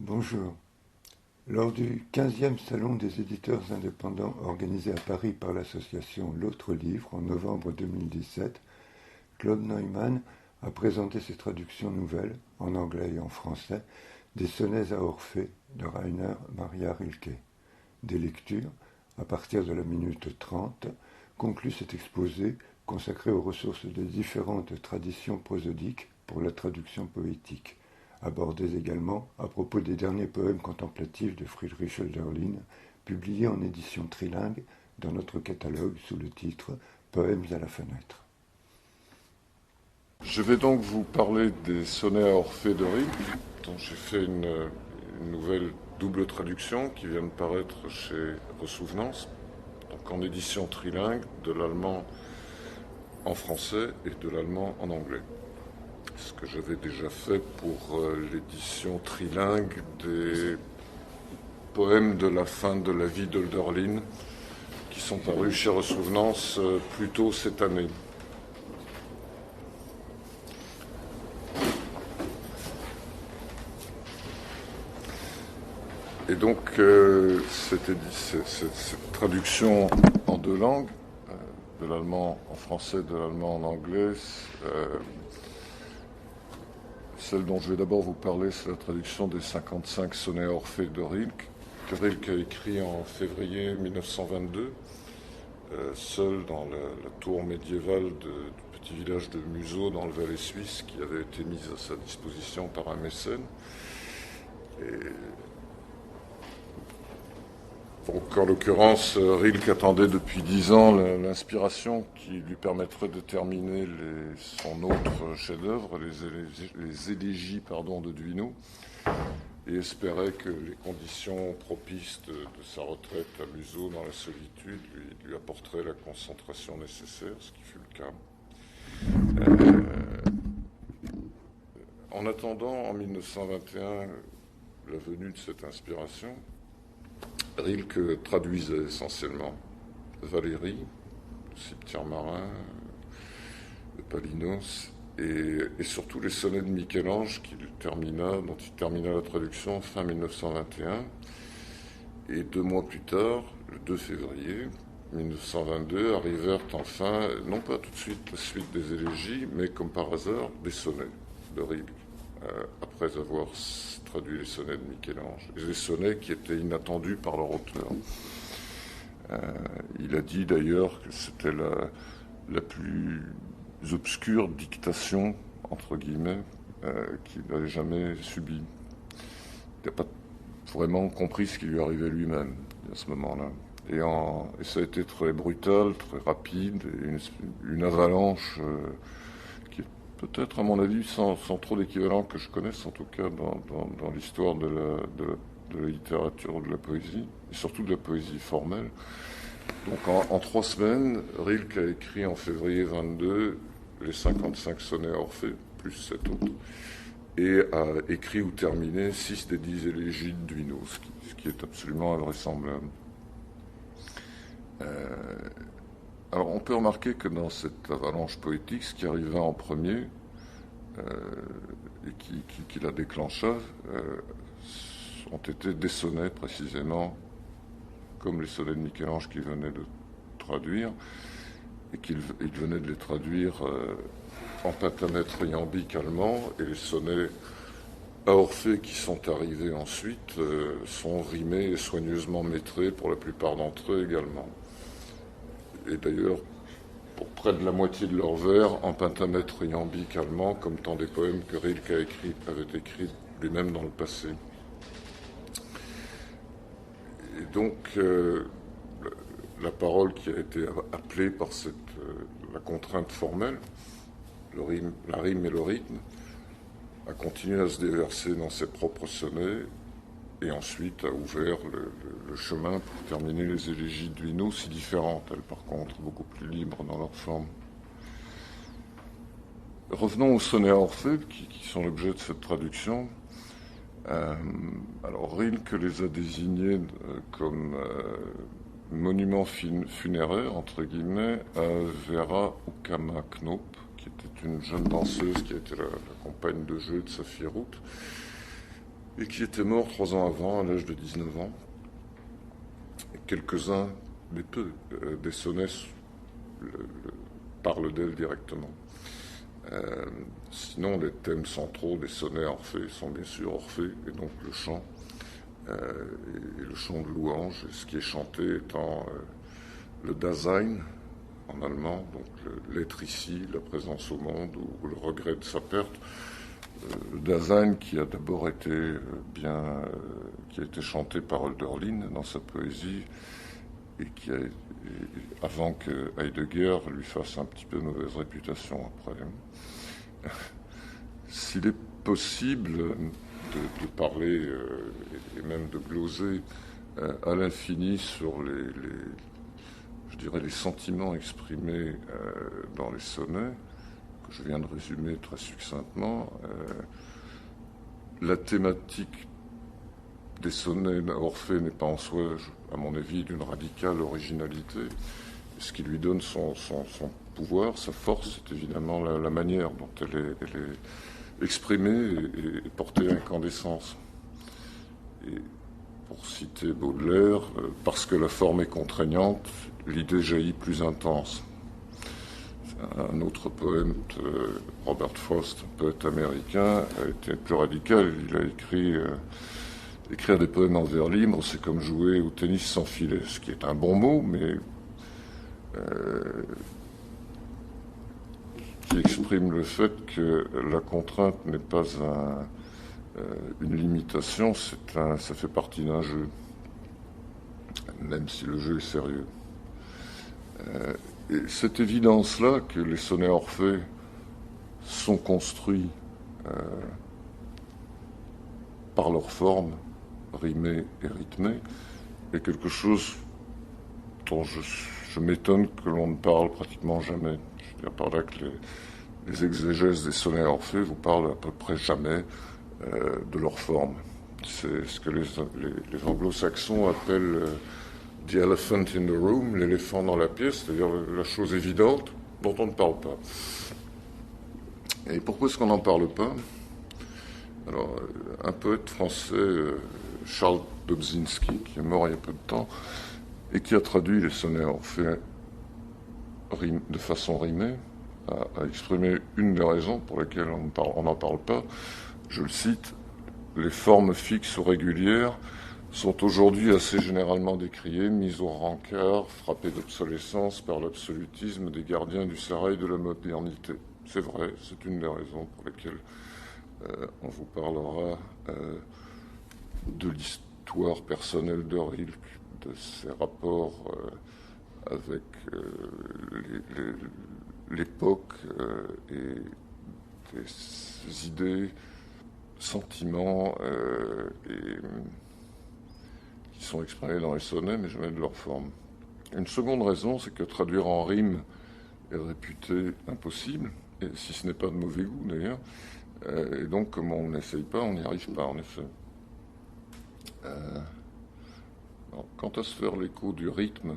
Bonjour. Lors du 15e Salon des éditeurs indépendants organisé à Paris par l'association L'Autre Livre en novembre 2017, Claude Neumann a présenté ses traductions nouvelles, en anglais et en français, des sonnets à Orphée de Rainer Maria Rilke. Des lectures, à partir de la minute 30, conclut cet exposé consacré aux ressources des différentes traditions prosodiques pour la traduction poétique, abordées également à propos des derniers poèmes contemplatifs de Friedrich Hölderlin, publiés en édition trilingue dans notre catalogue sous le titre Poèmes à la fenêtre. Je vais donc vous parler des sonnets à Orphée de Rilke, dont j'ai fait une nouvelle double traduction qui vient de paraître chez Ressouvenance, donc en édition trilingue, de l'allemand en français et de l'allemand en anglais. Ce que j'avais déjà fait pour l'édition trilingue des poèmes de la fin de la vie d'Hölderlin, qui sont parus chez Ressouvenance plus tôt cette année. Et donc, cette traduction en deux langues, de l'allemand en français, de l'allemand en anglais, celle dont je vais d'abord vous parler, c'est la traduction des 55 sonnets à Orphée de Rilke, que Rilke a écrit en février 1922, seul dans la tour médiévale du petit village de Museau dans le Valais suisse, qui avait été mise à sa disposition par un mécène. Donc, en l'occurrence, Rilke attendait depuis 10 ans l'inspiration qui lui permettrait de terminer son autre chef-d'œuvre, les élégies de Duino, et espérait que les conditions propices de sa retraite à Museau dans la solitude lui apporteraient la concentration nécessaire, ce qui fut le cas. En attendant, en 1921, la venue de cette inspiration, Rilke traduisait essentiellement Valérie, le cimetière marin, de Palinos, et surtout les sonnets de Michel-Ange dont il termina la traduction fin 1921. Et 2 mois plus tard, le 2 février 1922, arrivèrent enfin, non pas tout de suite la suite des élégies, mais comme par hasard, des sonnets de Rilke, après avoir traduit les sonnets de Michel-Ange, et des sonnets qui étaient inattendus par leur auteur. Il a dit d'ailleurs que c'était la plus obscure dictation, entre guillemets, qu'il n'avait jamais subie. Il n'a pas vraiment compris ce qui lui arrivait lui-même à ce moment-là. Et ça a été très brutal, très rapide, et une avalanche qui est peut-être, à mon avis, sans trop d'équivalent que je connaisse, en tout cas dans l'histoire de la littérature, de la poésie, et surtout de la poésie formelle. Donc en 3 semaines, Rilke a écrit en février 22 les 55 sonnets à Orphée, plus 7 autres, et a écrit ou terminé 6 des 10 élégies de Duino, ce qui est absolument invraisemblable. Alors on peut remarquer que dans cette avalanche poétique, ce qui arriva en premier, et qui la déclencha, ont été des sonnets précisément, comme les sonnets de Michel-Ange qu'il venait de traduire, et qu'il venait de les traduire en pentamètre iambique allemand, et les sonnets à Orphée qui sont arrivés ensuite sont rimés et soigneusement métrés pour la plupart d'entre eux également. Et d'ailleurs, pour près de la moitié de leurs vers, en pentamètre iambique allemand, comme tant des poèmes que Rilke avait écrits lui-même dans le passé. Et donc, la parole qui a été appelée par la contrainte formelle, la rime et le rythme, a continué à se déverser dans ses propres sonnets, et ensuite a ouvert le chemin pour terminer les élégies de Duino, si différentes, elles par contre, beaucoup plus libres dans leur forme. Revenons aux sonnets à Orphée, qui sont l'objet de cette traduction. Alors Rilke les a désignés comme monument funéraire, entre guillemets, à Vera Ukama Knop, qui était une jeune danseuse qui a été la compagne de jeu de sa fille Ruth, et qui était mort 3 ans avant, à l'âge de 19 ans. Et quelques-uns, mais peu, des sonnets parlent d'elle directement. Sinon, les thèmes centraux des sonnets à Orphée sont bien sûr Orphée, et donc le chant, et le chant de louange, ce qui est chanté étant le Dasein, en allemand, donc l'être ici, la présence au monde, ou le regret de sa perte. Le Dasein qui a d'abord été qui a été chanté par Hölderlin dans sa poésie, et avant que Heidegger lui fasse un petit peu mauvaise réputation après. S'il est possible de parler et même de gloser à l'infini sur je dirais les sentiments exprimés dans les sonnets, que je viens de résumer très succinctement, la thématique des sonnets d'Orphée n'est pas en soi, à mon avis, d'une radicale originalité. Ce qui lui donne son pouvoir, sa force, c'est évidemment la manière dont elle est exprimée et portée à incandescence. Et pour citer Baudelaire, parce que la forme est contraignante, l'idée jaillit plus intense. Un autre poème de Robert Frost, un poète américain, a été plus radical. Il a écrit écrire des poèmes en vers libre, c'est comme jouer au tennis sans filet, ce qui est un bon mot, mais qui exprime le fait que la contrainte n'est pas une limitation, ça fait partie d'un jeu, même si le jeu est sérieux. Et cette évidence-là que les sonnets Orphée sont construits par leur forme, rimée et rythmée, est quelque chose dont je m'étonne que l'on ne parle pratiquement jamais. Je veux dire par là que les exégèses des sonnets Orphée vous parlent à peu près jamais de leur forme. C'est ce que les anglo-saxons appellent the elephant in the room, l'éléphant dans la pièce, c'est-à-dire la chose évidente dont on ne parle pas. Et pourquoi est-ce qu'on n'en parle pas? Alors, un poète français, Charles Dobzynski, qui est mort il y a peu de temps, et qui a traduit les sonnets Orphée de façon rimée, a exprimé une des raisons pour lesquelles on n'en parle pas. Je le cite: les formes fixes ou régulières sont aujourd'hui assez généralement décriées, mises au rencard, frappées d'obsolescence par l'absolutisme des gardiens du sérail de la modernité. C'est vrai, c'est une des raisons pour lesquelles on vous parlera de l'histoire personnelle de Rilke, de ses rapports avec l'époque et des idées, sentiments qui sont exprimés dans les sonnets, mais jamais de leur forme. Une seconde raison, c'est que traduire en rime est réputé impossible, et si ce n'est pas de mauvais goût d'ailleurs, et donc comme on n'essaye pas, on n'y arrive pas en effet. Quant à se faire l'écho du rythme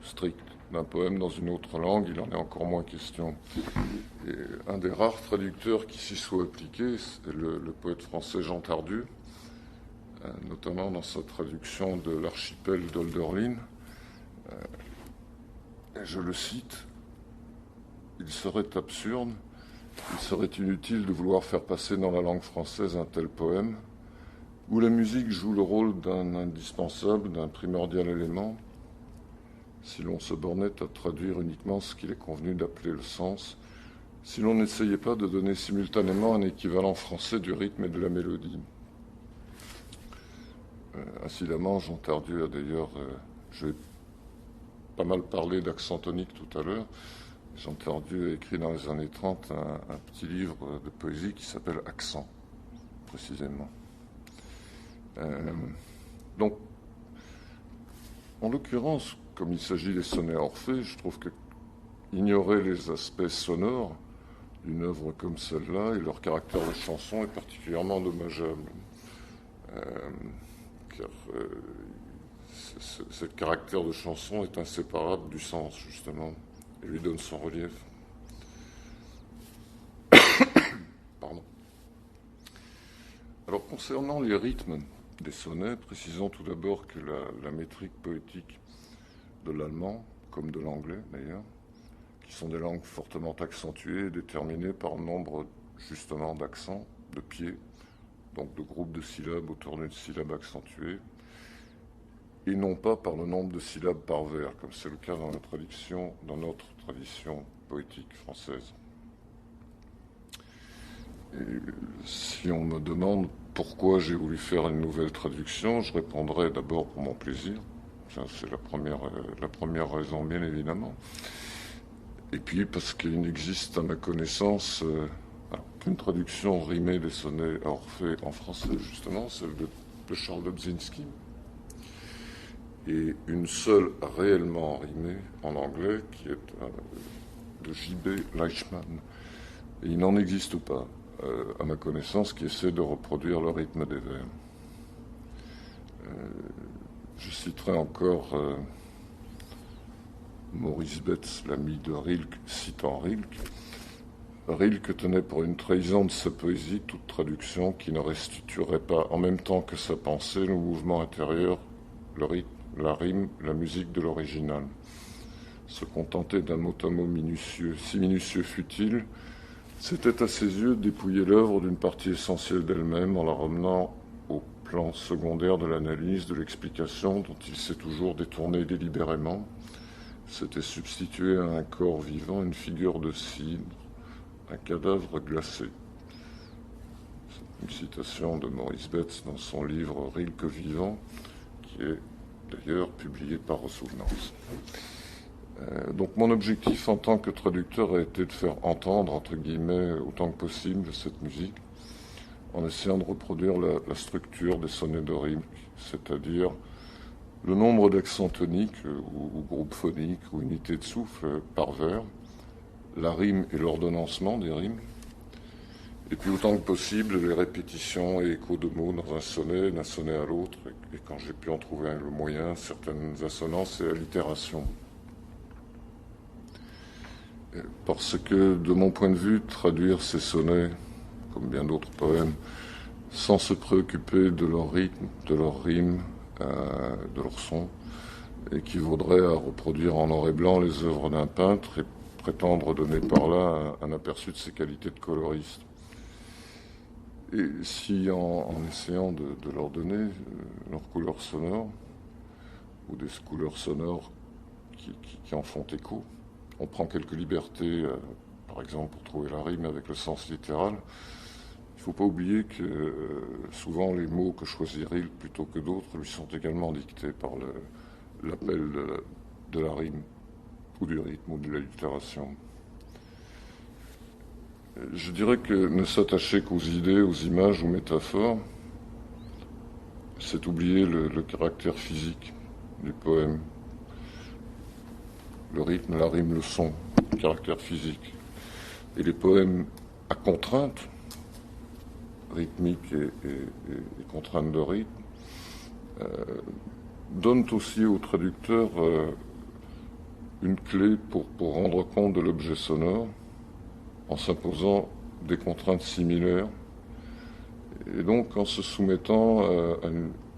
strict d'un poème dans une autre langue, il en est encore moins question. Et un des rares traducteurs qui s'y soit appliqué, c'est le poète français Jean Tardieu, notamment dans sa traduction de l'archipel d'Hölderlin. Je le cite: il serait absurde, il serait inutile de vouloir faire passer dans la langue française un tel poème, où la musique joue le rôle d'un indispensable, d'un primordial élément, si l'on se bornait à traduire uniquement ce qu'il est convenu d'appeler le sens, si l'on n'essayait pas de donner simultanément un équivalent français du rythme et de la mélodie. Incidemment, Jean Tardieu a d'ailleurs, je vais pas mal parler d'accent tonique tout à l'heure. Jean Tardieu a écrit dans les années 30 un petit livre de poésie qui s'appelle Accent, précisément. Donc, en l'occurrence, comme il s'agit des sonnets Orphée, je trouve que ignorer les aspects sonores d'une œuvre comme celle-là et leur caractère de chanson est particulièrement dommageable. Car ce caractère de chanson est inséparable du sens, justement, et lui donne son relief. Pardon. Alors, concernant les rythmes des sonnets, précisons tout d'abord que la métrique poétique de l'allemand, comme de l'anglais d'ailleurs, qui sont des langues fortement accentuées, déterminées par nombre justement d'accents, de pieds, donc de groupes de syllabes autour d'une syllabe accentuée, et non pas par le nombre de syllabes par vers, comme c'est le cas dans notre tradition poétique française. Et si on me demande pourquoi j'ai voulu faire une nouvelle traduction, je répondrai d'abord pour mon plaisir. Ça, c'est la première raison, bien évidemment. Et puis parce qu'il n'existe à ma connaissance qu'une traduction rimée des sonnets à Orphée en français, justement, celle de Charles Dobzynski, et une seule réellement rimée en anglais, qui est de J.B. Leichmann. Et il n'en existe pas, à ma connaissance, qui essaie de reproduire le rythme des vers. Je citerai encore Maurice Betz, l'ami de Rilke, citant Rilke. Rilke tenait pour une trahison de sa poésie toute traduction qui ne restituerait pas en même temps que sa pensée le mouvement intérieur, le rythme, la rime, la musique de l'original. Se contenter d'un mot à mot minutieux, si minutieux fut-il, c'était à ses yeux dépouiller l'œuvre d'une partie essentielle d'elle-même en la ramenant au plan secondaire de l'analyse, de l'explication dont il s'est toujours détourné délibérément. C'était substituer à un corps vivant une figure de cidre, un cadavre glacé. C'est une citation de Maurice Betz dans son livre Rilke vivant, qui est d'ailleurs publié par Resouvenance. Donc mon objectif en tant que traducteur a été de faire entendre, entre guillemets, autant que possible cette musique, en essayant de reproduire la structure des sonnets de Rilke, c'est-à-dire le nombre d'accents toniques ou groupes phoniques ou unités de souffle par vers, la rime et l'ordonnancement des rimes, et puis autant que possible les répétitions et échos de mots dans un sonnet, d'un sonnet à l'autre, et quand j'ai pu en trouver le moyen, certaines assonances et allitérations. Parce que, de mon point de vue, traduire ces sonnets, comme bien d'autres poèmes, sans se préoccuper de leur rythme, de leur rime, de leur son, équivaudrait à reproduire en noir et blanc les œuvres d'un peintre et prétendre donner par là un aperçu de ses qualités de coloriste. Et si, en essayant de leur donner leur couleur sonore, ou des couleurs sonores qui en font écho, on prend quelques libertés, par exemple pour trouver la rime avec le sens littéral, il ne faut pas oublier que souvent les mots que choisit Rilke plutôt que d'autres lui sont également dictés par l'appel de la rime, ou du rythme, ou de l'allitération. Je dirais que ne s'attacher qu'aux idées, aux images, aux métaphores, c'est oublier le caractère physique du poème. Le rythme, la rime, le son, le caractère physique. Et les poèmes à contrainte, rythmique et contrainte de rythme, donnent aussi au traducteur une clé pour rendre compte de l'objet sonore, en s'imposant des contraintes similaires, et donc en se soumettant,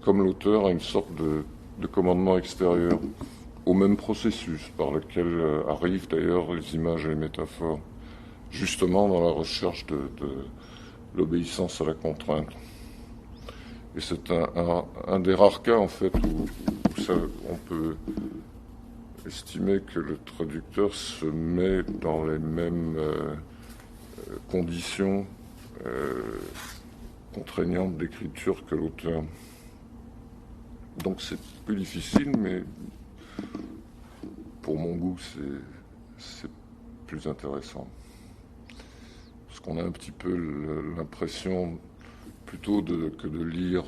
comme l'auteur, à une sorte de commandement extérieur, au même processus par lequel arrivent d'ailleurs les images et les métaphores, justement dans la recherche de l'obéissance à la contrainte. Et c'est un des rares cas, en fait, où on peut estimer que le traducteur se met dans les mêmes conditions contraignantes d'écriture que l'auteur. Donc c'est plus difficile, mais pour mon goût, c'est plus intéressant. Parce qu'on a un petit peu l'impression plutôt que de lire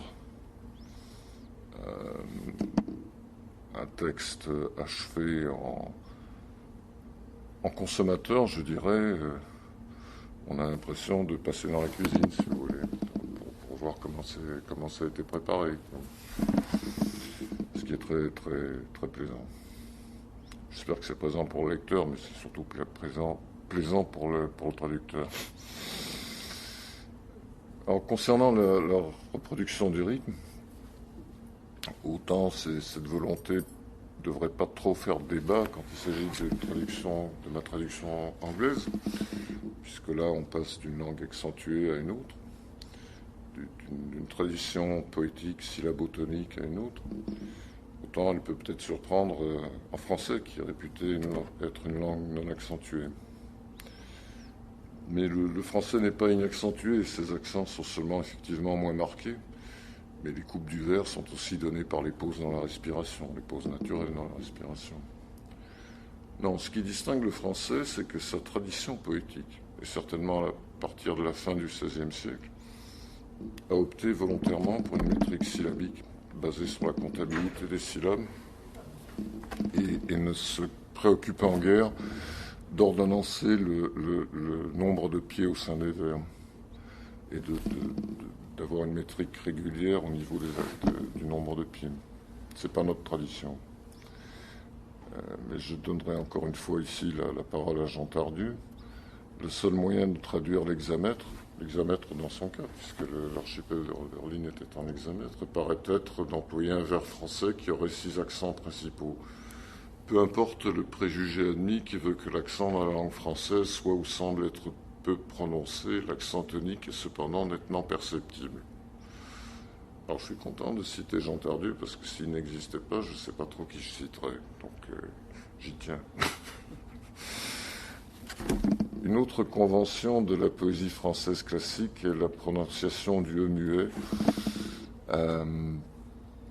un texte achevé en consommateur, je dirais, on a l'impression de passer dans la cuisine, si vous voulez, pour voir comment ça a été préparé. Ce qui est très, très, très plaisant. J'espère que c'est présent pour le lecteur, mais c'est surtout plaisant pour le traducteur. Alors, concernant la reproduction du rythme, autant cette volonté ne devrait pas trop faire débat quand il s'agit de ma traduction anglaise, puisque là on passe d'une langue accentuée à une autre, d'une tradition poétique syllabotonique à une autre. Autant elle peut peut-être surprendre en français, qui est réputé être une langue non accentuée. Mais le français n'est pas inaccentué, et ses accents sont seulement effectivement moins marqués. Mais les coupes du vers sont aussi données par les pauses dans la respiration, les pauses naturelles dans la respiration. Non, ce qui distingue le français, c'est que sa tradition poétique, et certainement à partir de la fin du XVIe siècle, a opté volontairement pour une métrique syllabique basée sur la comptabilité des syllabes et ne se préoccupe en guère d'ordonnancer le nombre de pieds au sein des vers et d'avoir une métrique régulière au niveau du nombre de pieds. C'est pas notre tradition. Mais je donnerai encore une fois ici la parole à Jean Tardieu. Le seul moyen de traduire l'hexamètre dans son cas, puisque l'archipel de Hölderlin était en hexamètre, paraît être d'employer un vers français qui aurait 6 accents principaux. Peu importe le préjugé admis qui veut que l'accent dans la langue française soit ou semble être peu prononcé, l'accent tonique est cependant nettement perceptible. Alors je suis content de citer Jean Tardieu, parce que s'il n'existait pas, je ne sais pas trop qui je citerais, donc j'y tiens. Une autre convention de la poésie française classique est la prononciation du E muet,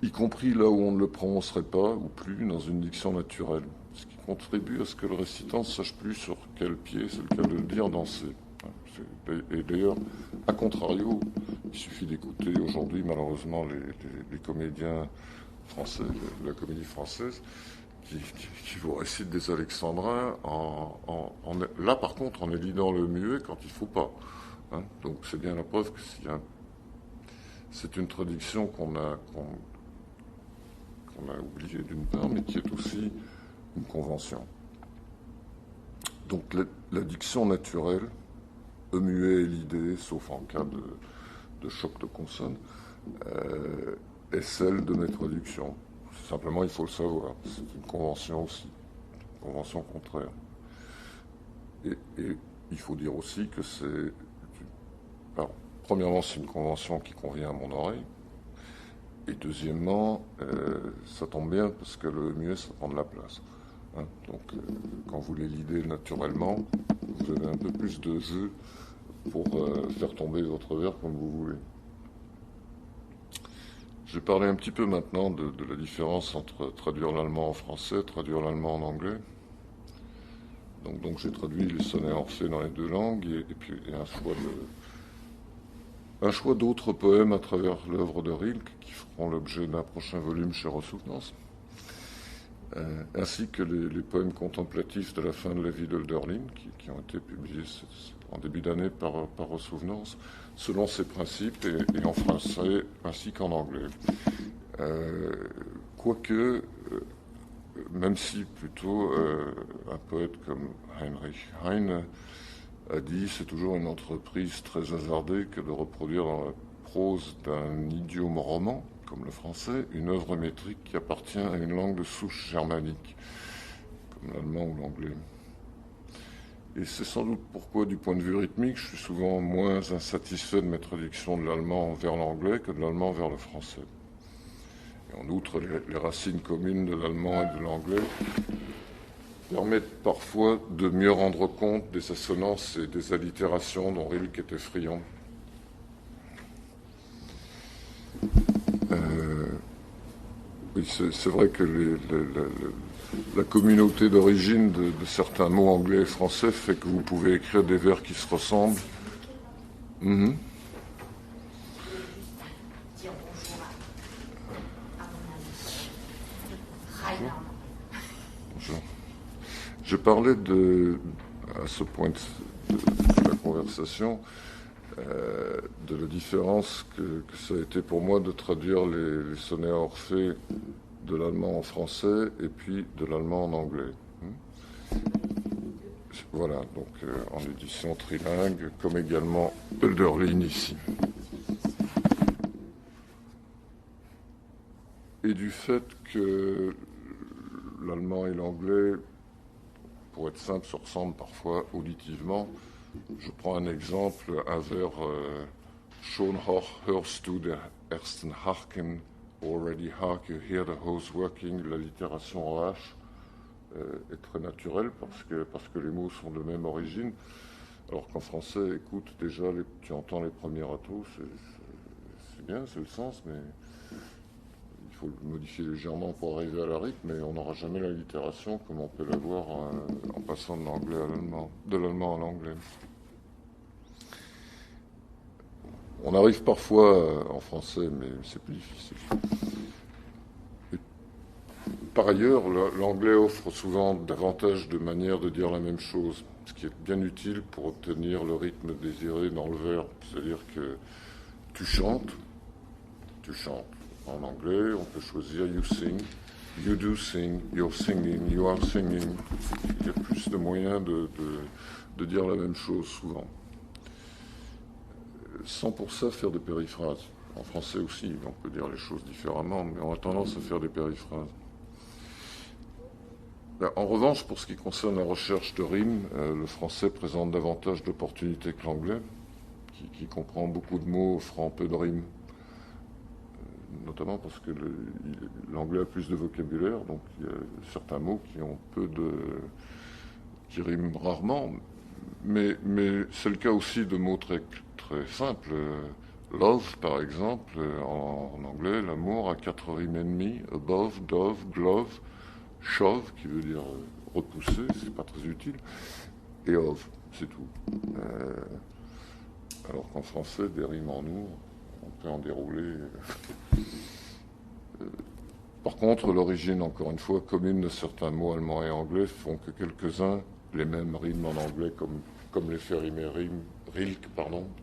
y compris là où on ne le prononcerait pas ou plus dans une diction naturelle, ce qui contribue à ce que le récitant ne sache plus sur quel pied, c'est le cas de le dire, danser. Et d'ailleurs, à contrario, il suffit d'écouter aujourd'hui malheureusement les comédiens français, la comédie française, qui vous récitent des alexandrins, là par contre en élidant le muet quand il ne faut pas. Hein. Donc c'est bien la preuve que c'est une traduction qu'on a oubliée d'une part, mais qui est aussi une convention. Donc la diction naturelle, E muet et l'idée, sauf en cas de choc de consonnes, est celle de mes traductions. Simplement, il faut le savoir. C'est une convention aussi, une convention contraire. Et il faut dire aussi que c'est... Alors, premièrement, c'est une convention qui convient à mon oreille. Et deuxièmement, ça tombe bien parce que le muet, ça prend de la place. Hein. Donc, quand vous l'élidez naturellement, vous avez un peu plus de jeu pour faire tomber votre vers comme vous voulez. Je vais parler un petit peu maintenant de la différence entre traduire l'allemand en français, traduire l'allemand en anglais. Donc j'ai traduit les sonnets Orphée dans les deux langues et puis un choix d'autres poèmes à travers l'œuvre de Rilke qui feront l'objet d'un prochain volume chez Ressouvnance, ainsi que les poèmes contemplatifs de la fin de la vie d'Hölderlin qui ont été publiés en début d'année par Ressouvnance, selon ses principes et en français ainsi qu'en anglais. Quoique, même si plutôt un poète comme Heinrich Heine a dit c'est toujours une entreprise très hasardée que de reproduire dans la prose d'un idiome roman, comme le français, une œuvre métrique qui appartient à une langue de souche germanique, comme l'allemand ou l'anglais. Et c'est sans doute pourquoi, du point de vue rythmique, je suis souvent moins insatisfait de mes traductions de l'allemand vers l'anglais que de l'allemand vers le français. Et en outre, les racines communes de l'allemand et de l'anglais permettent parfois de mieux rendre compte des assonances et des allitérations dont Rilke était friand. Oui, c'est vrai que la communauté d'origine de certains mots anglais et français fait que vous pouvez écrire des vers qui se ressemblent. Mm-hmm. Bonjour. Je parlais à ce point de la conversation, de la différence que ça a été pour moi de traduire les sonnets à Orphée de l'allemand en français et puis de l'allemand en anglais. Voilà, donc en édition trilingue, comme également Hölderlin ici. et du fait que l'allemand et l'anglais, pour être simple, se ressemblent parfois auditivement. Je prends un exemple, un vers Schon hoch hörst du der ersten Haken, already hark you hear the hose working. L'allitération en H est très naturelle parce que les mots sont de même origine, alors qu'en français, écoute, déjà, tu entends les premiers atouts, c'est bien, c'est le sens, mais il faut le modifier légèrement pour arriver à la rythme, mais on n'aura jamais l'allitération comme on peut l'avoir en passant de l'anglais à l'allemand, de l'allemand à l'anglais. On arrive parfois en français, mais c'est plus difficile. Et par ailleurs, l'anglais offre souvent davantage de manières de dire la même chose, ce qui est bien utile pour obtenir le rythme désiré dans le verbe. C'est-à-dire que tu chantes. En anglais, on peut choisir you sing, you do sing, you're singing, you are singing. Il y a plus de moyens de dire la même chose souvent. Sans pour ça faire des périphrases. En français aussi, on peut dire les choses différemment, mais on a tendance à faire des périphrases. En revanche, pour ce qui concerne la recherche de rimes, le français présente davantage d'opportunités que l'anglais, qui comprend beaucoup de mots offrant peu de rimes. Notamment parce que l'anglais a plus de vocabulaire, donc il y a certains mots qui riment rarement, mais c'est le cas aussi de mots très simples. Love, par exemple, en anglais, l'amour a 4 rimes et demie. Above, dove, glove, shove, qui veut dire repousser, c'est pas très utile, et of, c'est tout. Alors qu'en français, des rimes en nous, on peut en dérouler. Par contre, l'origine, encore une fois, commune de certains mots allemands et anglais font que quelques-uns, les mêmes rimes en anglais, comme les fait rimer Rilke,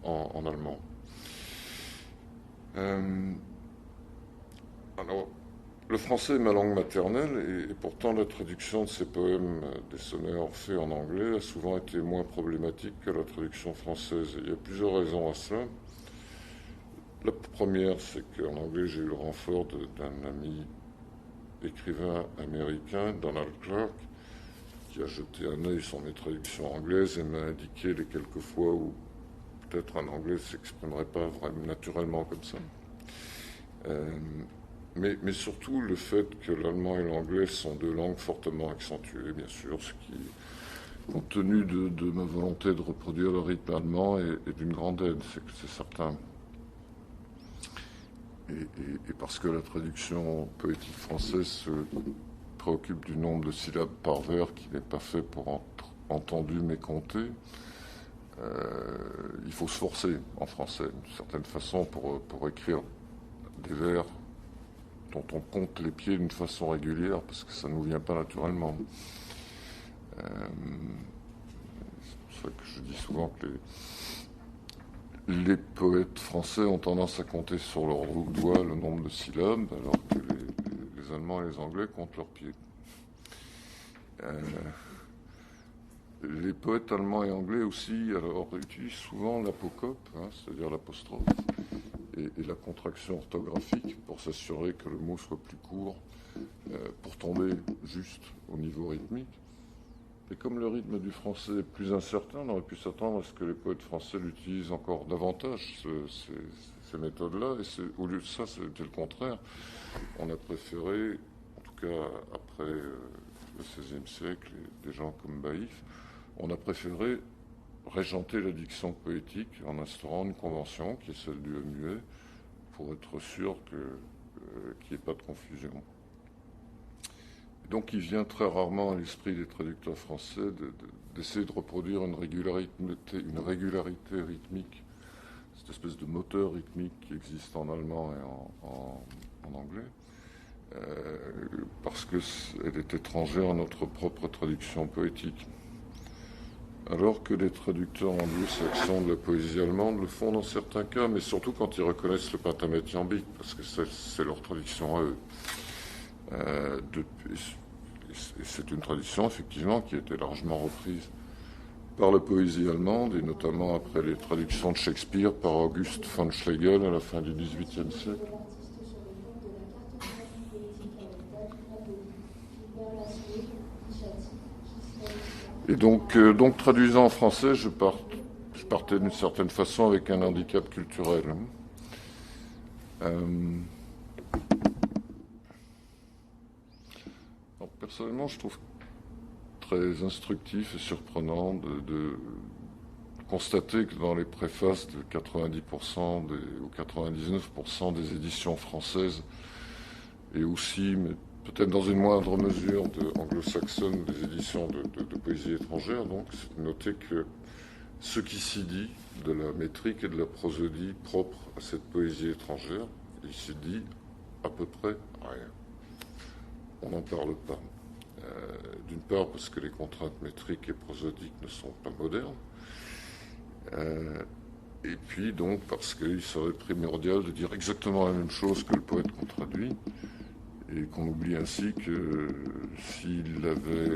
en allemand. Alors, le français est ma langue maternelle et pourtant la traduction de ces poèmes des sonnets Orphée en anglais a souvent été moins problématique que la traduction française. Et il y a plusieurs raisons à cela. La première, c'est qu'en anglais, j'ai eu le renfort d'un ami écrivain américain, Donald Clark, qui a jeté un œil sur mes traductions anglaises et m'a indiqué les quelques fois où peut-être un anglais ne s'exprimerait pas vraiment naturellement comme ça. Mais surtout le fait que l'allemand et l'anglais sont deux langues fortement accentuées, bien sûr, ce qui, compte tenu de ma volonté de reproduire le rythme allemand, est d'une grande aide, c'est certain. Et parce que la traduction poétique française se préoccupe du nombre de syllabes par vers qui n'est pas fait pour être entendu mais compté, il faut se forcer en français, d'une certaine façon, pour écrire des vers dont on compte les pieds d'une façon régulière, parce que ça ne nous vient pas naturellement. C'est pour ça que je dis souvent que les poètes français ont tendance à compter sur leur doigt le nombre de syllabes, alors que les Allemands et les Anglais comptent leurs pieds. Les poètes allemands et anglais aussi alors, utilisent souvent l'apocope, c'est-à-dire l'apostrophe, et la contraction orthographique pour s'assurer que le mot soit plus court, pour tomber juste au niveau rythmique. Et comme le rythme du français est plus incertain, on aurait pu s'attendre à ce que les poètes français l'utilisent encore davantage, ces méthodes-là. Et au lieu de ça, c'était le contraire. On a préféré, en tout cas après le XVIe siècle, et des gens comme Baïf, on a préféré régenter la diction poétique en instaurant une convention, qui est celle du muet, pour être sûr qu'il n'y ait pas de confusion. Donc il vient très rarement à l'esprit des traducteurs français d'essayer de reproduire une régularité rythmique, cette espèce de moteur rythmique qui existe en allemand et en anglais, parce qu'elle est étrangère à notre propre traduction poétique. Alors que les traducteurs anglo-saxons de la poésie allemande le font dans certains cas, mais surtout quand ils reconnaissent le pentamètre iambique, parce que c'est leur traduction à eux. C'est une tradition, effectivement, qui a été largement reprise par la poésie allemande, et notamment après les traductions de Shakespeare par August von Schlegel à la fin du XVIIIe siècle. Et donc traduisant en français, je partais d'une certaine façon avec un handicap culturel. Alors, personnellement, je trouve très instructif et surprenant de constater que dans les préfaces de 90% ou 99% des éditions françaises, et aussi, mais peut-être dans une moindre mesure, anglo-saxonnes, des éditions de poésie étrangère, donc, c'est noter que ce qui s'y dit de la métrique et de la prosodie propre à cette poésie étrangère, il s'y dit à peu près rien. On n'en parle pas. D'une part parce que les contraintes métriques et prosodiques ne sont pas modernes, et puis donc parce qu'il serait primordial de dire exactement la même chose que le poète qu'on traduit, et qu'on oublie ainsi que s'il avait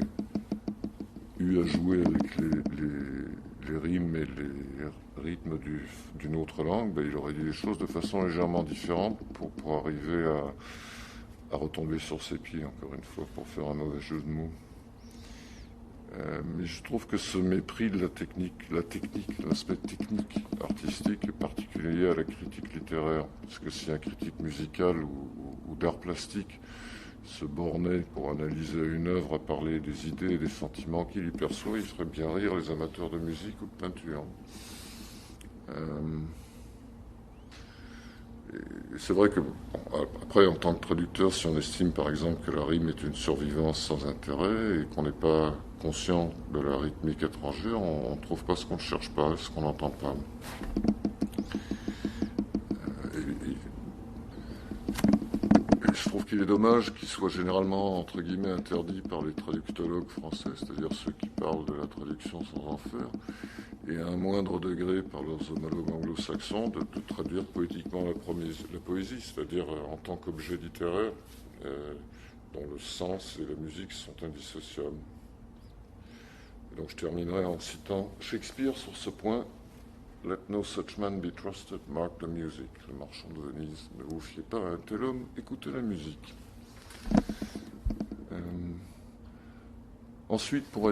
eu à jouer avec les rimes et les rythmes d'une autre langue, il aurait dit les choses de façon légèrement différente pour arriver à retomber sur ses pieds, encore une fois, pour faire un mauvais jeu de mots. Mais je trouve que ce mépris de la technique, l'aspect technique, artistique, est particulier à la critique littéraire. Parce que si un critique musical ou d'art plastique se bornait pour analyser une œuvre à parler des idées et des sentiments qu'il y perçoit, il ferait bien rire les amateurs de musique ou de peinture. C'est vrai que, après, en tant que traducteur, si on estime par exemple que la rime est une survivance sans intérêt et qu'on n'est pas conscient de la rythmique étrangère, on ne trouve pas ce qu'on ne cherche pas, ce qu'on n'entend pas. Et je trouve qu'il est dommage qu'il soit généralement, entre guillemets, interdit par les traductologues français, c'est-à-dire ceux qui parlent de la traduction sans en faire, et à un moindre degré par leurs homologues anglo-saxons, de traduire poétiquement la poésie, c'est-à-dire en tant qu'objet littéraire dont le sens et la musique sont indissociables. Et donc je terminerai en citant Shakespeare sur ce point. Let no such man be trusted, mark the music. Le marchand de Venise, ne vous fiez pas à un tel homme, écoutez la musique. Ensuite, pour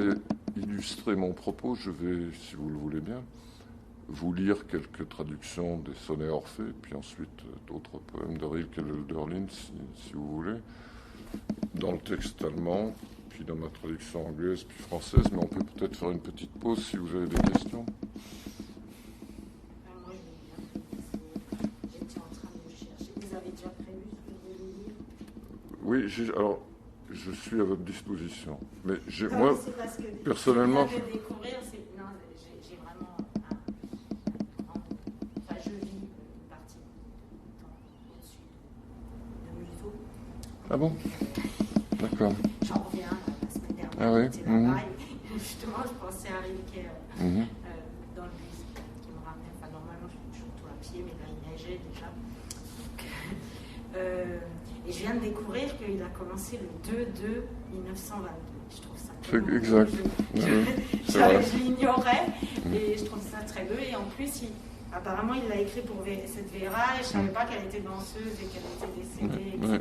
illustrer mon propos, je vais, si vous le voulez bien, vous lire quelques traductions des sonnets Orphée, puis ensuite d'autres poèmes de Rilke et Hölderlin, si vous voulez, dans le texte allemand, puis dans ma traduction anglaise, puis française, mais on peut peut-être faire une petite pause si vous avez des questions. Moi, j'étais en train de chercher. Vous avez déjà prévu ce que vous voulez lire ? Oui, alors, je suis à votre disposition. Mais non, moi, c'est parce que personnellement... je découvrir, non, j'ai vraiment enfin, je vis une partie du temps au-dessus de Museau. Ah bon ? D'accord. J'en reviens la semaine dernière. Ah oui. J'étais là-bas et justement, je pensais à Rilke dans le bus qui me ramenait. Enfin, normalement, je fais toujours tout à pied, mais là, il neigeait déjà. Donc, et je viens de découvrir qu'il a commencé le 2/2/1922. Je trouve ça très beau. Exact. Je l'ignorais et je trouve ça très beau. Et en plus, apparemment, il l'a écrit pour cette Vera et je ne savais pas qu'elle était danseuse et qu'elle était décédée, etc.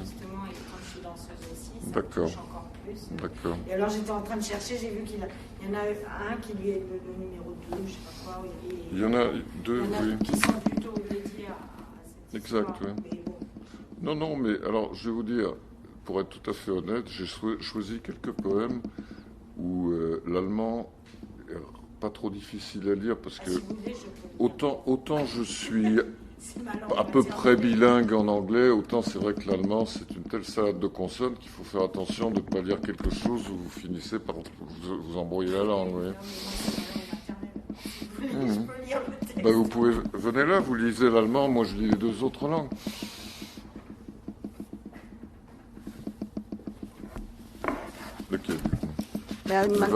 Justement, et quand je suis danseuse aussi, ça me touche encore plus. D'accord. Et alors, j'étais en train de chercher, j'ai vu qu'il y en a un qui lui est le numéro 2, je ne sais pas quoi. Il y en a deux, oui. Qui sont plutôt dédiés à cette exact, histoire. Oui. Non, mais alors, je vais vous dire, pour être tout à fait honnête, j'ai choisi quelques poèmes où l'allemand est pas trop difficile à lire parce que si vous voulez, autant je suis à peu près bilingue en anglais, autant c'est vrai que l'allemand c'est une telle salade de consonnes qu'il faut faire attention de ne pas lire quelque chose où vous finissez par vous embrouiller la langue. Oui. Vous pouvez, venez là, vous lisez l'allemand, moi je lis les deux autres langues. Lequel ?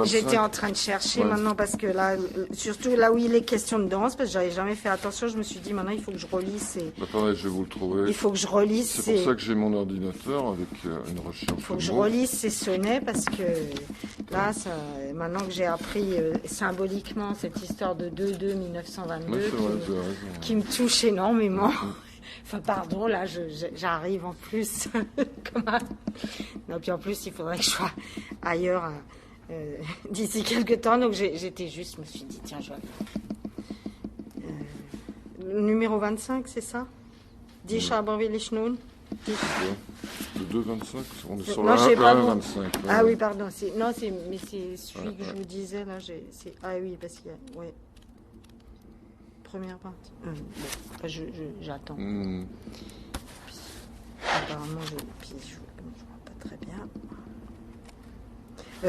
J'étais en train de chercher maintenant parce que là, surtout là où il est question de danse, parce que j'avais jamais fait attention, je me suis dit maintenant il faut que je relise. Attendez, je vais vous le trouver. Il faut que je relise. C'est pour ça que j'ai mon ordinateur avec une recherche. Il faut que je relise ces sonnets parce que là, maintenant que j'ai appris symboliquement cette histoire de 2/2/1922 qui me touche énormément. Enfin, pardon, là, j'arrive en plus. Non, puis en plus, il faudrait que je sois ailleurs d'ici quelques temps. Donc, j'étais juste, je me suis dit, tiens, je vais... numéro 25, c'est ça? Die Schaber will ich nun. Le 2,25, on est sur non, le 1,25. Ouais. Ah oui, pardon. Mais c'est celui que je vous disais, là. Ah oui, parce qu'il y a... Ouais. Première partie. Bon, j'attends. Apparemment, je vois pas très bien.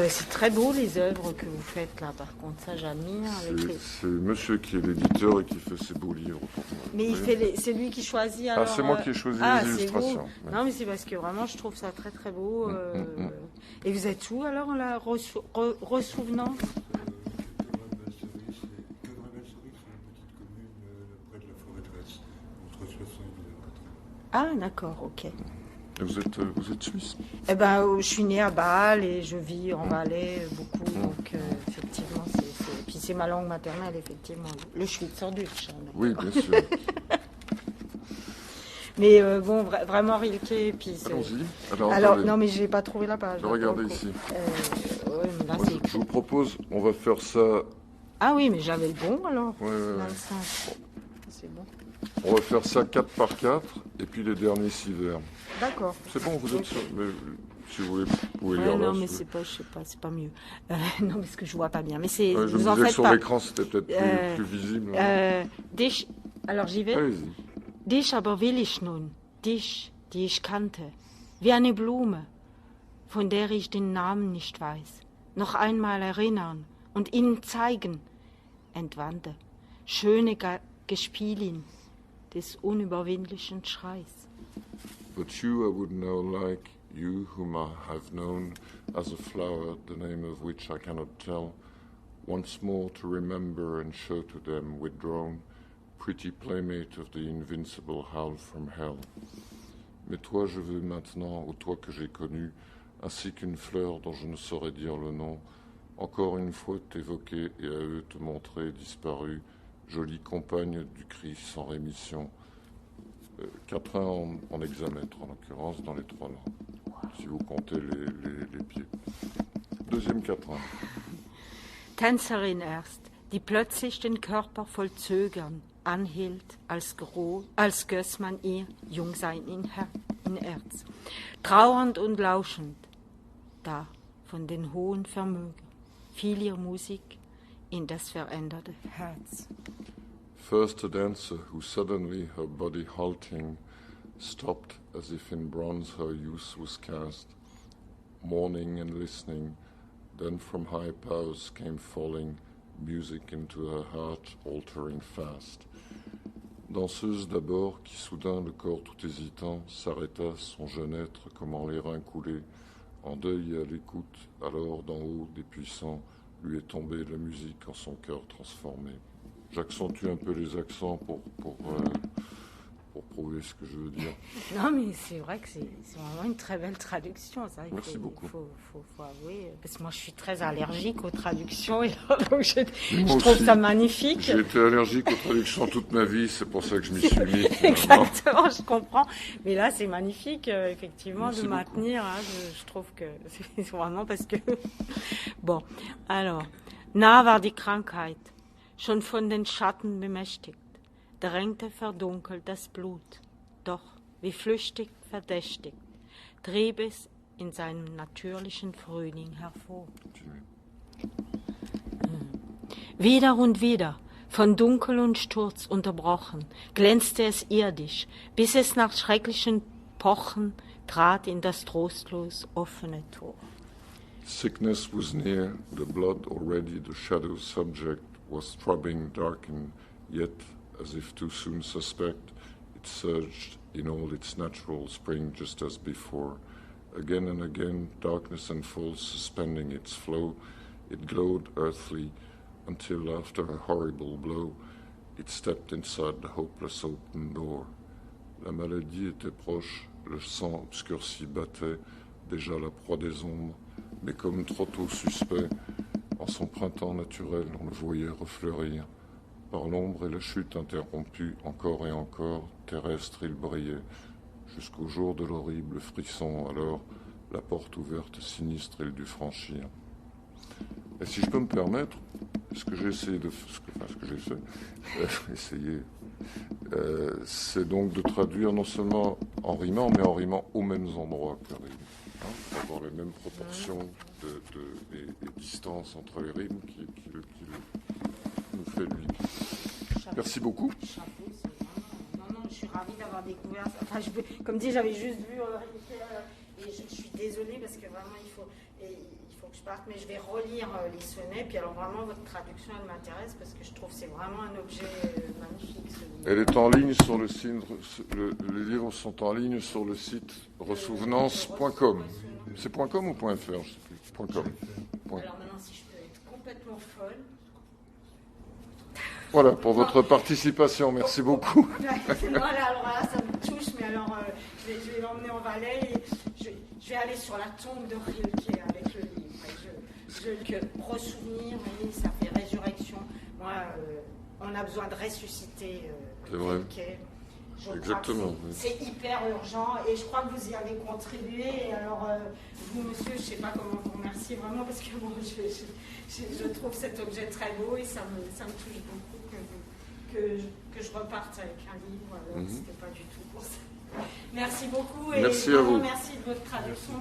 C'est très beau les œuvres que vous faites là, par contre, ça j'admire. C'est monsieur qui est l'éditeur et qui fait ces beaux livres. Mais c'est lui qui choisit alors. C'est moi qui ai choisi les illustrations. Ouais. Non mais c'est parce que vraiment je trouve ça très très beau. Et vous êtes où alors la Ressouvenance? Ah d'accord, ok. Et vous êtes suisse? Eh ben, je suis née à Bâle et je vis en Valais beaucoup, donc effectivement, puis c'est ma langue maternelle, effectivement, le Schweizerdeutsch. Oui, bien sûr. Mais bon, vraiment Rilke, puis allons-y. Alors non, mais je n'ai pas trouvé la page. Regardez ici. Ouais, mais là, je vous propose, on va faire ça... Ah oui, mais j'avais le bon alors. Ouais. C'est bon. On va faire ça 4 par 4 et puis les derniers 6 vers. D'accord. C'est bon, vous êtes sûr, mais si vous voulez, vous pouvez lire là. Non, mais c'est pas, je sais pas, c'est pas mieux. Non, parce que je vois pas bien. Mais c'est. Je me disais que sur l'écran c'était peut-être plus visible. Alors j'y vais. Allez-y. Dich aber will ich nun, dich, die ich kannte, wie eine Blume, von der ich den Namen nicht weiß, noch einmal erinnern und ihnen zeigen, entwandte, schöne Gespielin des unüberwindlichen Schreis. But you I would know like you whom I have known as a flower, the name of which I cannot tell, once more to remember and show to them withdrawn, pretty playmate of the invincible howl from hell. Mais toi je veux maintenant, ô toi que j'ai connu, ainsi qu'une fleur dont je ne saurais dire le nom, encore une fois t'évoquer et à eux te montrer disparu, jolie compagne du cri sans rémission. Quatrain en hexamètre, en l'occurrence, dans les 3 langues, si vous comptez les pieds. Deuxième quatrain. Tänzerin erst, die plötzlich den Körper voll Zögern anhielt, als göss man ihr Jungsein in Erz. Trauernd und lauschend, da von den hohen Vermögen, fiel ihr Musik in das veränderte Herz. First a dancer who suddenly, her body halting, stopped as if in bronze her youth was cast, mourning and listening, then from high powers came falling music into her heart, altering fast. Danseuse d'abord, qui soudain, le corps tout hésitant, s'arrêta, son jeune être, comme en les reins coulés, en deuil et à l'écoute, alors d'en haut des puissants, lui est tombée la musique en son cœur transformé. J'accentue un peu les accents pour prouver ce que je veux dire. Non, mais c'est vrai que c'est vraiment une très belle traduction. Ça. Merci beaucoup. Il faut avouer, parce que moi je suis très allergique aux traductions, et donc je trouve ça magnifique. J'ai été allergique aux traductions toute ma vie, c'est pour ça que je m'y suis mis. Exactement, je comprends. Mais là, c'est magnifique, effectivement, Merci de maintenir. Hein, je trouve que c'est vraiment parce que... Bon, alors, nah war die Krankheit, schon von den Schatten bemächtigt, drängte verdunkelt das Blut, doch wie flüchtig verdächtig, trieb es in seinem natürlichen Frühling hervor. Wieder und wieder, von Dunkel und Sturz unterbrochen, glänzte es irdisch, bis es nach schrecklichen Pochen trat in das trostlos offene Tor. Sickness was near, the blood already the shadow subject was throbbing darkened, yet, as if too soon suspect, it surged in all its natural spring just as before. Again and again, darkness unfolds, suspending its flow. It glowed earthly, until after a horrible blow, it stepped inside the hopeless open door. La maladie était proche, le sang obscurci battait, déjà la proie des ombres, mais comme trop tôt suspect, en son printemps naturel, on le voyait refleurir. par l'ombre et la chute interrompue, encore et encore, terrestre il brillait, jusqu'au jour de l'horrible frisson, alors la porte ouverte sinistre il dut franchir. Et si je peux me permettre, ce que j'ai essayé de... ce que j'ai fait, c'est donc de traduire non seulement en rimant, mais en rimant aux mêmes endroits que la rime, pour avoir les mêmes proportions et distances entre les rimes qui nous fait lui. Merci beaucoup. Non, je suis ravie d'avoir découvert ça. Enfin, comme dit, j'avais juste vu et je suis désolée parce que vraiment il faut que je parte, mais je vais relire les sonnets. Puis alors vraiment votre traduction elle m'intéresse parce que je trouve que c'est vraiment un objet magnifique. Ce livre. Elle est en ligne sur le site. Les livres sont en ligne sur le site ressouvenance.com. C'est .com ou .fr, je ne sais plus. .com. Alors maintenant, si je peux être complètement folle. Voilà, pour votre participation, merci beaucoup. Alors là, ça me touche, mais alors je vais l'emmener en Valais et je vais aller sur la tombe de Rilke avec le livre. Ressouvenir, ça fait résurrection. Moi, on a besoin de ressusciter Rilke. Exactement. C'est hyper urgent et je crois que vous y avez contribué. Et alors, vous, monsieur, je ne sais pas comment vous remercier vraiment parce que bon, je trouve cet objet très beau et ça me touche beaucoup que je reparte avec un livre. Alors, c'était pas du tout pour ça. Merci beaucoup et merci à vous. Merci de votre traduction.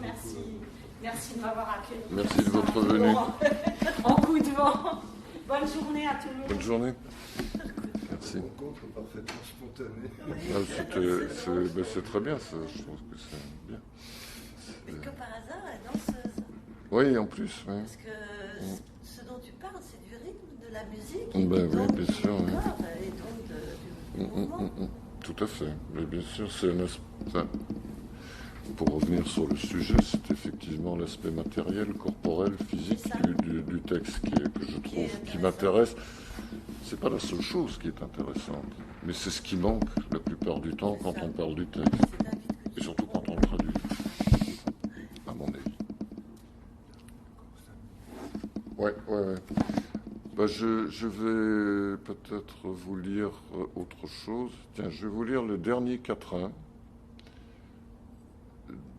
Merci de m'avoir accueilli. Merci de votre venue. En coup de vent. Bonne journée à tout le monde. Bonne journée. Merci. Rencontre parfaitement spontanée. C'est très bien, ça. Je trouve que c'est bien. Mais que par hasard, la danseuse. Oui, en plus. Oui. Parce que ce dont tu parles, c'est du rythme, de la musique, oui, donc bien sûr, du corps, et donc du mouvement. Tout à fait. Mais bien sûr, c'est un aspect... Pour revenir sur le sujet, c'est effectivement l'aspect matériel, corporel, physique du texte que je trouve qui m'intéresse. C'est pas la seule chose qui est intéressante, mais c'est ce qui manque la plupart du temps quand on parle du texte, et surtout quand on le traduit, à mon avis. Ouais. Je vais peut-être vous lire autre chose. Tiens, je vais vous lire le dernier quatrain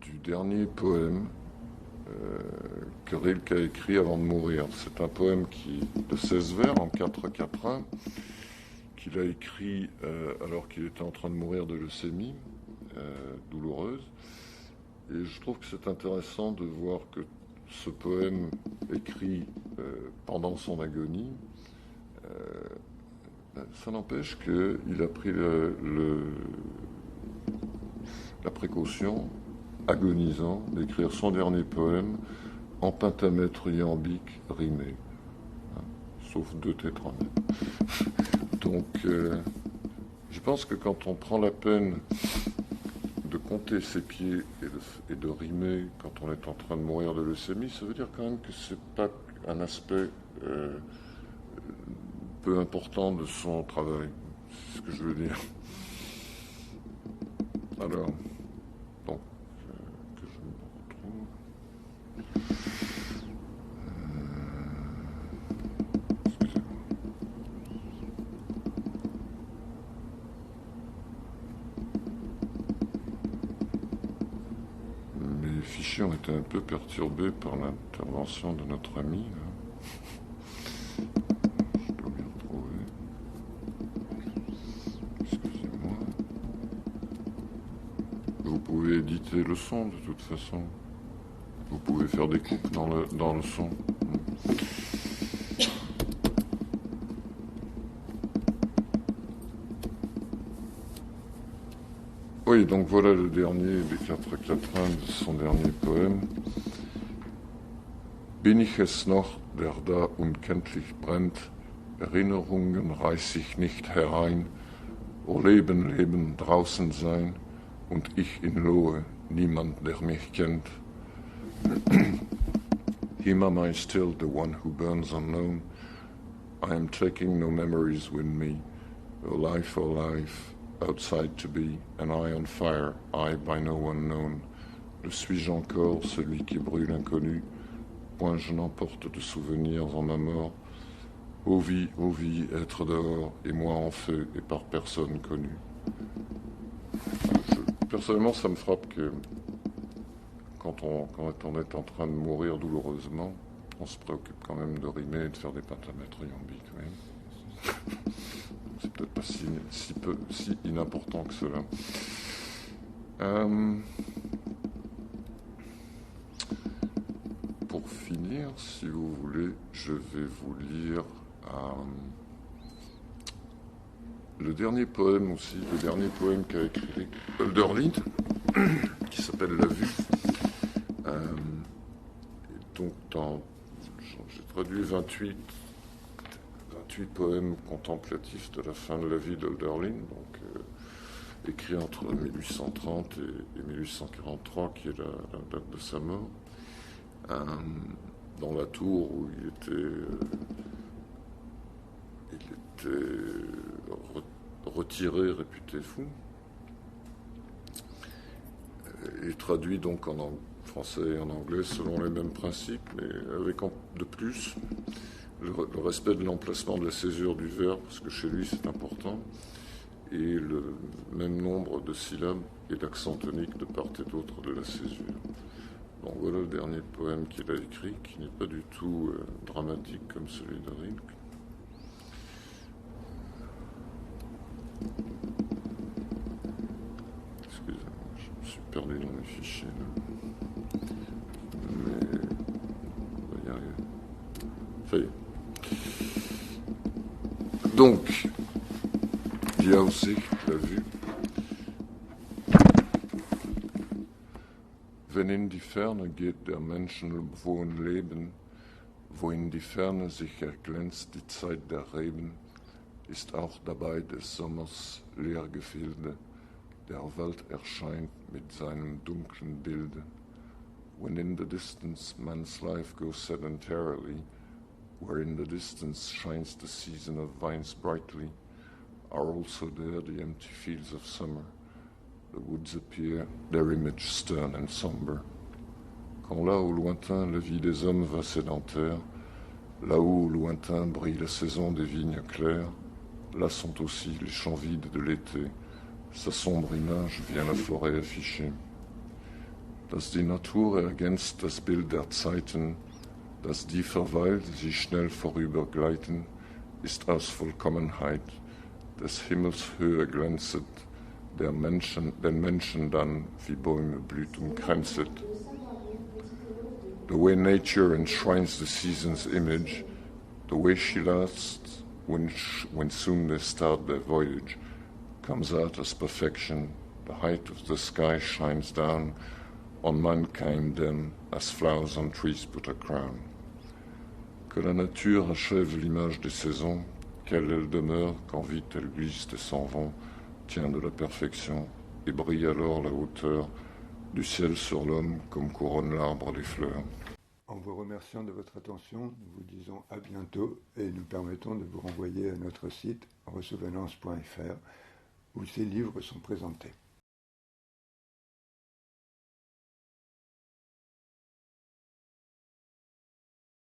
du dernier poème que Rilke a écrit avant de mourir. C'est un poème de 16 vers en 4 quatrains qu'il a écrit alors qu'il était en train de mourir de leucémie douloureuse. Et je trouve que c'est intéressant de voir que ce poème écrit pendant son agonie, ça n'empêche qu'il a pris la précaution, agonisant, d'écrire son dernier poème en pentamètre iambique rimé, sauf 2 tétramètres. Donc, je pense que quand on prend la peine de compter ses pieds et de rimer quand on est en train de mourir de leucémie, ça veut dire quand même que c'est pas un aspect peu important de son travail. C'est ce que je veux dire. Alors, donc, que je me retrouve. Excusez-moi. Mes fichiers ont été un peu perturbés par l'intervention de notre ami, là. Vous pouvez éditer le son de toute façon. Vous pouvez faire des coupes dans le son. Oui, donc voilà le dernier des 4 quatrains de son dernier poème. Bin ich es noch, der da unkenntlich brennt, Erinnerungen reiß ich nicht herein, o Leben, Leben, draußen sein, und ich in Lohe, niemand, der mich kennt. Him am I still the one who burns unknown? I am taking no memories with me. O life, outside to be, an eye on fire, I by no one known. Le suis-je encore, celui qui brûle inconnu? Point je n'emporte de souvenirs en ma mort. Ô vie, être dehors, et moi en feu, et par personne connue. Personnellement, ça me frappe que quand on est en train de mourir douloureusement, on se préoccupe quand même de rimer et de faire des pentamètres iambiques. Oui. C'est peut-être pas si inimportant que cela. Pour finir, si vous voulez, je vais vous lire le dernier poème qu'a écrit Hölderlin, qui s'appelle La Vue. Donc, j'ai traduit 28 poèmes contemplatifs de la fin de la vie d'Hölderlin, donc écrits entre 1830 et 1843, qui est la date de sa mort, dans la tour où il était retiré, réputé fou, et traduit donc en français et en anglais selon les mêmes principes, mais avec de plus le respect de l'emplacement de la césure du verbe, parce que chez lui c'est important, et le même nombre de syllabes et d'accents toniques de part et d'autre de la césure. Donc voilà le dernier poème qu'il a écrit, qui n'est pas du tout dramatique comme celui de Rilke. Excusez-moi, je me suis perdu dans mes fichiers là. Mais on va y arriver. Ça y est. Donc, die Aussicht, la vue. Wenn in die Ferne geht der menschenwohn Leben, wo in die Ferne sich erglänzt die Zeit der Reben, ist auch dabei des Sommers Leergefilde, der Wald erscheint mit seinem dunklen Bilde. When in the distance man's life goes sedentarily, where in the distance shines the season of vines brightly, are also there the empty fields of summer. The woods appear, their image stern and sombre. Quand là au lointain la vie des hommes va sédentaire, là-haut au lointain brille la saison des vignes claires, là sont aussi les champs vides de l'été, sa sombre image vient la forêt afficher. Dass die Natur ergänzt das Bild der Zeiten, dass die verweilt, sie schnell vorübergleiten, ist aus Vollkommenheit, des Himmels Höhe glänzet, den Menschen dann wie Bäume blüht umkränzet. The way nature enshrines the season's image, the way she lasts when soon they start their voyage, comes out as perfection, the height of the sky shines down on mankind then, as flowers on trees put a crown. Que la nature achève l'image des saisons, qu'elle demeure quand vite elles glissent et s'en vont, tient de la perfection, et brille alors la hauteur du ciel sur l'homme comme couronne l'arbre les fleurs. En vous remerciant de votre attention, nous vous disons à bientôt et nous permettons de vous renvoyer à notre site recevenance.fr où ces livres sont présentés.